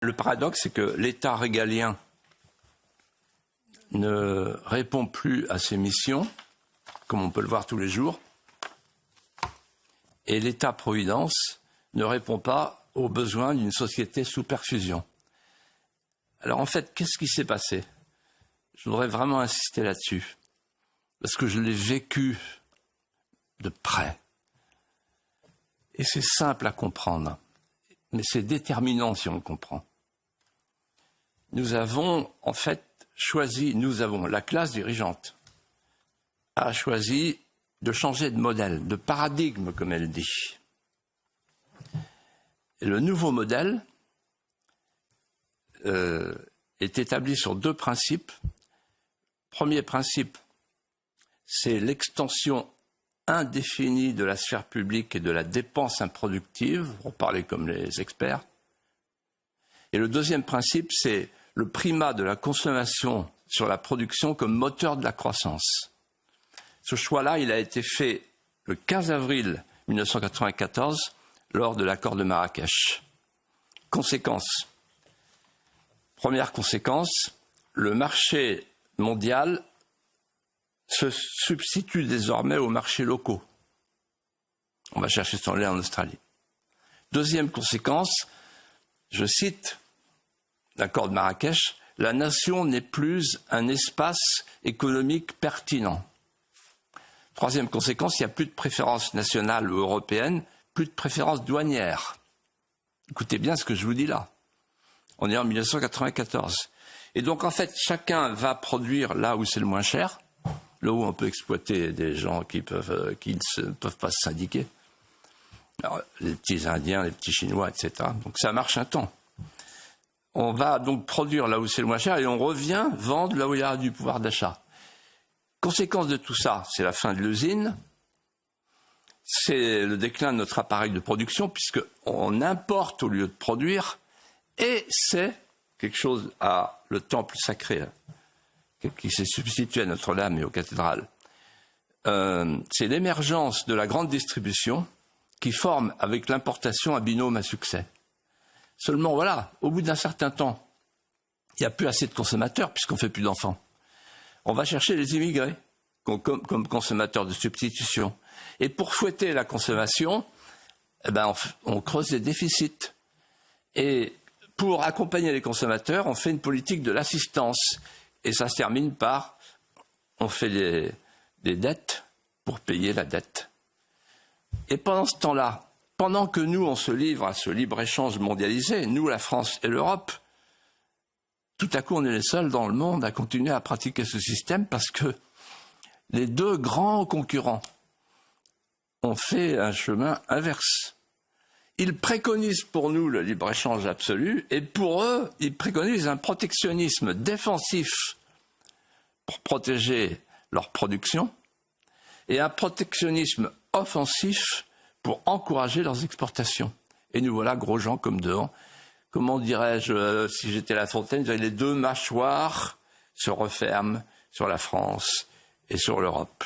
Le paradoxe, c'est que l'État régalien ne répond plus à ses missions, comme on peut le voir tous les jours, et l'État-providence ne répond pas aux besoins d'une société sous perfusion. Alors en fait, qu'est-ce qui s'est passé? Je voudrais vraiment insister là-dessus, parce que je l'ai vécu de près. Et c'est simple à comprendre, mais c'est déterminant si on le comprend. Nous avons en fait choisi, la classe dirigeante a choisi de changer de modèle, de paradigme, comme elle dit. Et le nouveau modèle est établi sur deux principes. Premier principe, c'est l'extension indéfinie de la sphère publique et de la dépense improductive, pour parler comme les experts. Et le deuxième principe, c'est le primat de la consommation sur la production comme moteur de la croissance. Ce choix-là, il a été fait le 15 avril 1994 lors de l'accord de Marrakech. Conséquence. Première conséquence, le marché mondial se substitue désormais aux marchés locaux. On va chercher son lait en Australie. Deuxième conséquence, je cite l'accord de Marrakech, la nation n'est plus un espace économique pertinent. Troisième conséquence, il n'y a plus de préférence nationale ou européenne, plus de préférence douanière. Écoutez bien ce que je vous dis là. On est en 1994. Et donc en fait, chacun va produire là où c'est le moins cher, là où on peut exploiter des gens qui ne peuvent pas se syndiquer. Alors, les petits Indiens, les petits Chinois, etc. Donc ça marche un temps. On va donc produire là où c'est le moins cher et on revient vendre là où il y a du pouvoir d'achat. Conséquence de tout ça, c'est la fin de l'usine, c'est le déclin de notre appareil de production puisqu'on importe au lieu de produire et c'est quelque chose à le temple sacré qui s'est substitué à Notre-Dame et aux cathédrales. C'est l'émergence de la grande distribution qui forme avec l'importation un binôme à succès. Seulement, voilà, au bout d'un certain temps, il n'y a plus assez de consommateurs puisqu'on ne fait plus d'enfants. On va chercher les immigrés comme consommateurs de substitution. Et pour fouetter la consommation, on creuse les déficits. Et pour accompagner les consommateurs, on fait une politique de l'assistance. Et ça se termine par, on fait des dettes pour payer la dette. Et pendant ce temps-là, pendant que nous, on se livre à ce libre-échange mondialisé, nous, la France et l'Europe, tout à coup, on est les seuls dans le monde à continuer à pratiquer ce système parce que les deux grands concurrents ont fait un chemin inverse. Ils préconisent pour nous le libre-échange absolu et pour eux, ils préconisent un protectionnisme défensif pour protéger leur production et un protectionnisme offensif pour encourager leurs exportations. Et nous voilà gros gens comme devant. Comment dirais-je, si j'étais La Fontaine, les deux mâchoires se referment sur la France et sur l'Europe.